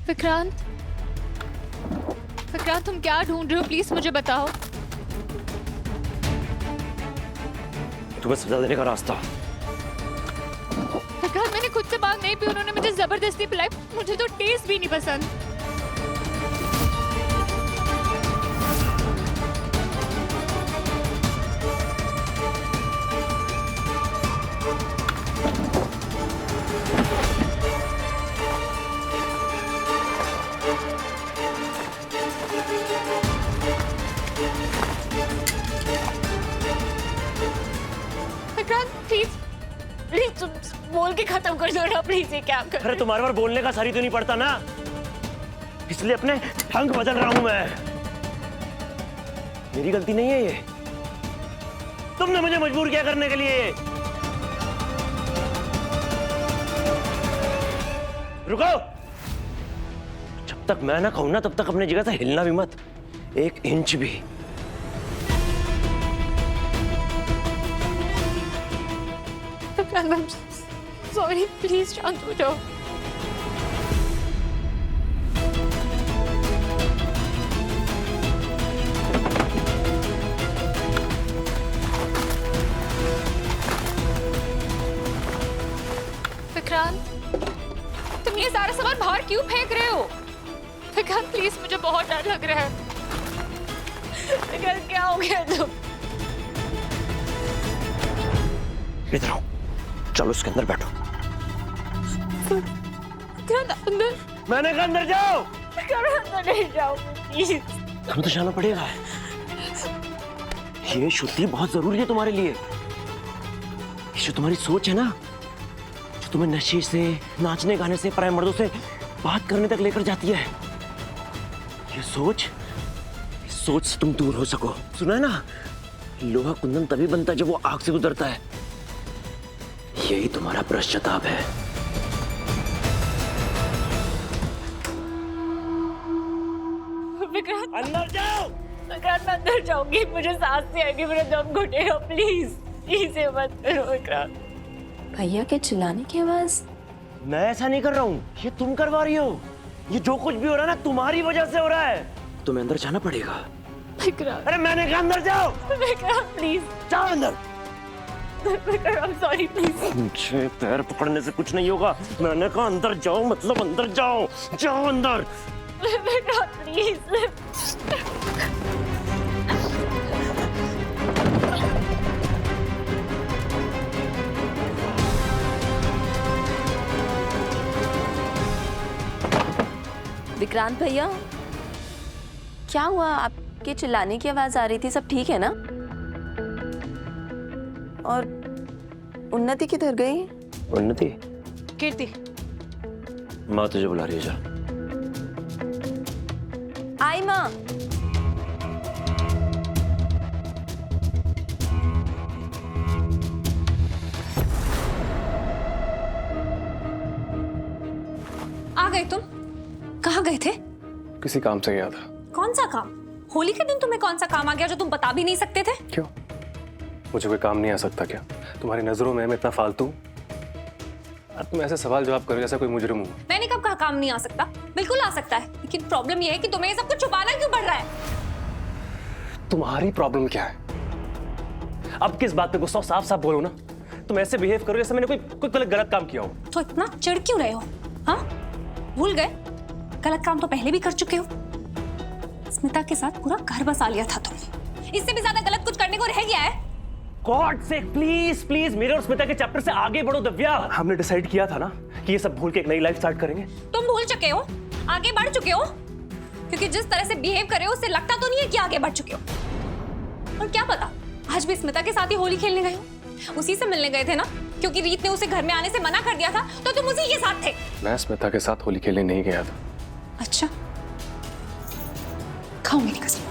विक्रांत, विक्रांत तुम क्या ढूंढ रहे हो? प्लीज मुझे बताओ। तुम्हें सजा देने का रास्ता। विक्रांत मैंने खुद से बात नहीं पी, उन्होंने मुझे जबरदस्ती पिलाई। मुझे तो टेस्ट भी नहीं पसंद। विक्रांत प्लीज प्लीज तुम बोल के खत्म कर दो ना प्लीज। ये क्या कर? अरे तुम्हारे बार बोलने का सारी तो नहीं पड़ता ना, इसलिए अपने ढंग बदल रहा हूं मैं। मेरी गलती नहीं है ये, तुमने मुझे मजबूर किया करने के लिए। रुको, जब तक मैं ना कहूं ना तब तक अपनी जगह से हिलना भी मत, 1 इंच भी। सॉरी प्लीज शांत हो जाओ। विक्रांत तुम ये सारा सामान बाहर क्यों फेंक रहे हो? विक्रांत प्लीज, मुझे बहुत डर लग रहा है। विक्रांत क्या हो गया तुम? इधर आओ, चलो उसके अंदर बैठो। विक्रांत अंदर। मैंने कहा अंदर जाओ। विक्रांत अंदर नहीं जाओ प्लीज। तुम्हें तो जाना पड़ेगा, ये शुद्धि बहुत जरूरी है तुम्हारे लिए। ये जो तुम्हारी सोच है ना, जो तुम्हें नशे से, नाचने गाने से, पराये मर्दों से बात करने तक लेकर जाती है, ये सोच से तुम दूर हो सको। सुना है ना, लोहा कुंदन तभी बनता है जब वो आग से गुजरता है। यही तुम्हारा पश्चाताप है। विक्रांत अंदर जाओ। विक्रांत मैं अंदर जाऊंगी, मुझे सांस नहीं आएगी, मेरा दम घुटेगा। प्लीज प्लीज ये मत करो विक्रांत। भैया के चिल्लाने की आवाज। मैं ऐसा नहीं कर रहा हूँ, ये तुम करवा रही हो। ये जो कुछ भी हो रहा है ना, तुम्हारी वजह से हो रहा है। तुम्हें अंदर जाना पड़ेगा। विक्रांत, अरे मैंने कहा अंदर जाओ। विक्रांत प्लीज जाओ अंदर। Vikrant sorry please. मुझे पैर पकड़ने से कुछ नहीं होगा। मैंने कहा अंदर जाओ, मतलब अंदर जाओ। जाओ अंदर। विक्रांत प्लीज। विक्रांत भैया, क्या हुआ? आपके चिल्लाने की आवाज आ रही थी, सब ठीक है ना? और उन्नति किधर गई? उन्नति? कीर्ति, माँ तुझे बुला रही है, जा। आई माँ। आ गए तुम? कहाँ गए थे? किसी काम से गया था। कौन सा काम? होली के दिन तुम्हें कौन सा काम आ गया जो तुम बता भी नहीं सकते थे? क्यों, मुझे कोई काम नहीं आ सकता क्या? तुम्हारी नजरों में मैं इतना फालतू? तुम ऐसे सवाल जवाब कर जैसा कोई मुजरिम हूँ। मैंने कब कहा काम नहीं आ सकता? बिल्कुल आ सकता है, लेकिन प्रॉब्लम यह है कि तुम्हें ये सब कुछ छुपाना क्यों पड़ रहा है? तुम्हारी प्रॉब्लम क्या है? अब किस बात पे गुस्सा? साफ साफ बोलो ना। तुम ऐसे बिहेव करो जैसे मैंने कोई गलत काम किया हो। तो इतना चिढ़ क्यों रहे हो? हाँ, भूल गए गलत काम तो पहले भी कर चुके हो। स्मिता के साथ पूरा घर बसा लिया था तुमने। इससे भी ज्यादा गलत कुछ करने को रह गया है? गॉड से प्लीज प्लीज मेरे और स्मिता के चैप्टर से आगे बढ़ो दिव्या। हमने डिसाइड किया था ना कि ये सब भूल के एक नई लाइफ स्टार्ट करेंगे। तुम भूल चुके हो, आगे बढ़ चुके हो, क्योंकि जिस तरह से बिहेव कर रहे हो उससे लगता तो नहीं है कि आगे बढ़ चुके हो। और क्या पता, आज भी स्मिता के साथ ही होली खेलने गए हो। उसी से मिलने गए थे ना, क्योंकि रीत ने उसे घर में आने से मना कर दिया था, तो तुम उसी के साथ थे। मैं स्मिता के साथ होली खेलने नहीं गया था। अच्छा, खाओ मेरी कसम।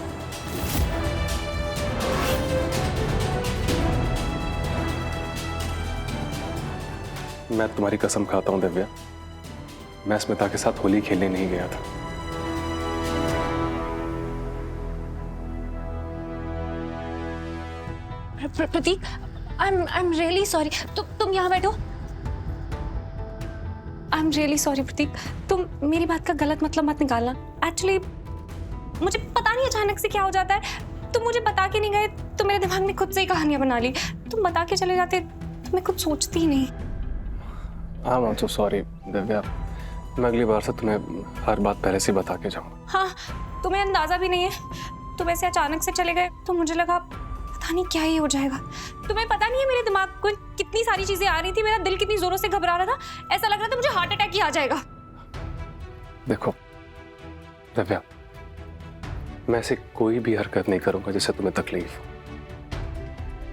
मैं तुम्हारी कसम खाता हूँ दिव्या, मैं स्मिता के साथ होली खेलने नहीं गया था। प्रतीक, आई एम रियली सॉरी। तुम यहाँ बैठो। आई एम रियली सॉरी प्रतीक, तुम मेरी बात का गलत मतलब मत निकालना। एक्चुअली मुझे पता नहीं अचानक से क्या हो जाता है, तुम मुझे बता के नहीं गए तो मेरे दिमाग में खुद से ही कहानियां बना ली। तुम बता के चले जाते तो मैं कुछ सोचती ही नहीं। I am also sorry Divya, मैं अगली बार से तुम्हें हर बात पहले से बता के जाऊंगा। हाँ, तुम्हें अंदाजा भी नहीं है, तुम ऐसे अचानक से चले गए तो मुझे लगा पता नहीं क्या ही हो जाएगा। तुम्हें पता नहीं है मेरे दिमाग को कितनी सारी चीजें आ रही थी, मेरा दिल कितनी जोरों से घबरा रहा था, ऐसा लग रहा था मुझे हार्ट अटैक ही आ जाएगा। देखो दिव्या, मैं ऐसे कोई भी हरकत नहीं करूंगा जिससे तुम्हें तकलीफ हो।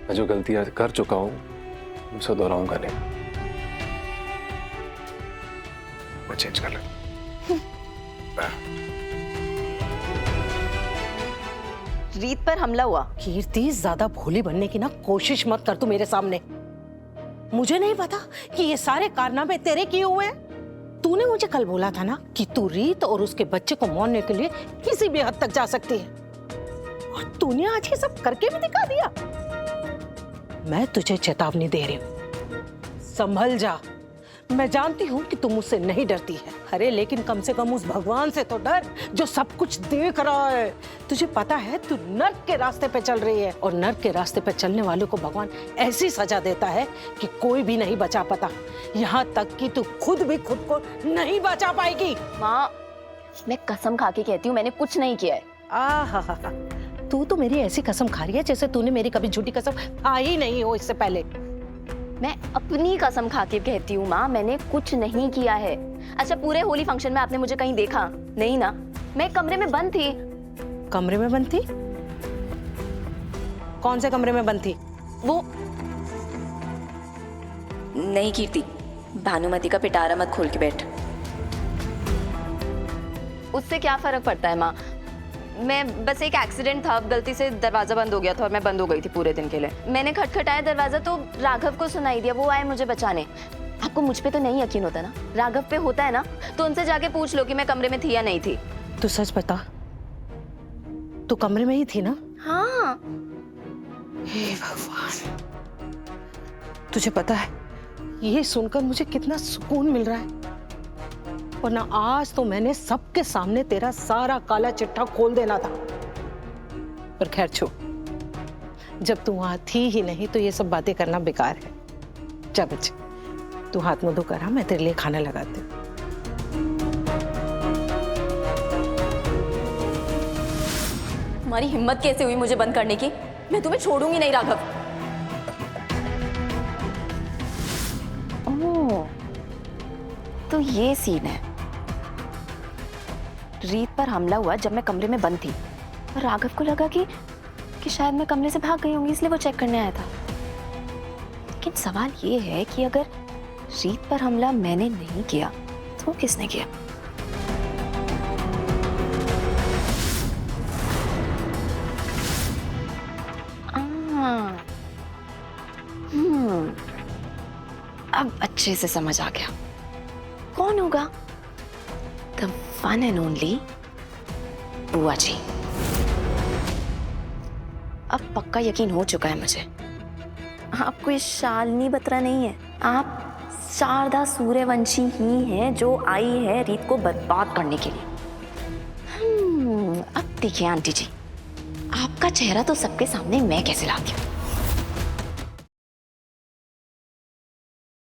मैं जो गलतियां कर चुका हूं उसे दोहराऊंगा नहीं। मैं चेंज कर लूं। रीत पर हमला हुआ। कीर्ति, ज्यादा भोली बनने की ना कोशिश मत कर तू मेरे सामने। मुझे नहीं पता कि ये सारे कारनामे तेरे किए हुए हैं। तूने मुझे कल बोला था ना कि तू रीत और उसके बच्चे को मारने के लिए किसी भी हद तक जा सकती है, और तूने आज ये सब करके भी दिखा दिया। मैं तुझे चेतावनी दे रही हूँ, संभल जा। मैं जानती हूँ कि तू मुझसे नहीं डरती है, अरे लेकिन कम से कम उस भगवान से तो डर जो सब कुछ देख रहा है। तुझे पता है तू नर्क के रास्ते पे चल रही है, और नर्क के रास्ते पे चलने वालों को भगवान ऐसी सजा देता है कि कोई भी नहीं बचा पाता, यहाँ तक कि तू खुद भी खुद को नहीं बचा पाएगी। माँ, मैं कसम खा के कहती हूँ मैंने कुछ नहीं किया है। आहा, तू तो मेरी ऐसी कसम खा रही है जैसे तूने मेरी कभी झूठी कसम खाई ही नहीं हो इससे पहले। मैं अपनी कसम खा के कहती हूँ माँ, मैंने कुछ नहीं किया है। अच्छा, पूरे होली फंक्शन में आपने मुझे कहीं देखा नहीं ना? मैं कमरे में बंद थी। कमरे में बंद थी? कौन से कमरे में बंद थी? वो नहीं कीर्ति, भानुमति का पिटारा मत खोल के बैठ। उससे क्या फर्क पड़ता है माँ? मैं बस एक एक्सीडेंट था, गलती से दरवाजा बंद हो गया था और मैं बंद हो गई थी पूरे दिन के लिए। मैंने खटखटाया दरवाजा तो राघव को सुनाई दिया, वो आए मुझे बचाने। आपको मुझ पे तो नहीं यकीन होता ना, राघव पे होता है ना, तो उनसे जाके पूछ लो कि मैं कमरे में थी या नहीं थी। तू सच बता, तू कमरे में ही थी ना? हाँ। हे भगवान, तुझे पता है ये सुनकर मुझे कितना सुकून मिल रहा है, वरना आज तो मैंने सबके सामने तेरा सारा काला चिट्ठा खोल देना था। पर खैर छोड़, जब तू वहां थी ही नहीं तो ये सब बातें करना बेकार है। जा बच्चे, तू हाथ मुंह धो कर आ, मैं तेरे लिए खाना लगाती हूँ। तुम्हारी हिम्मत कैसे हुई मुझे बंद करने की? मैं तुम्हें छोड़ूंगी नहीं राघव। ओह, तो ये सीन है। रीत पर हमला हुआ जब मैं कमरे में बंद थी, और राघव को लगा कि शायद मैं कमरे से भाग गई होंगी, इसलिए वो चेक करने आया था। लेकिन सवाल ये है कि अगर रीत पर हमला मैंने नहीं किया तो किसने किया? अब अच्छे से समझ आ गया कौन होगा। The one and only बुआ जी। अब पक्का यकीन हो चुका है मुझे, आप कोई शालिनी बत्रा नहीं है, आप शारदा सूर्यवंशी ही हैं जो आई है रीत को बर्बाद करने के लिए। अब देखिए आंटी जी, आपका चेहरा तो सबके सामने मैं कैसे लाती हूँ।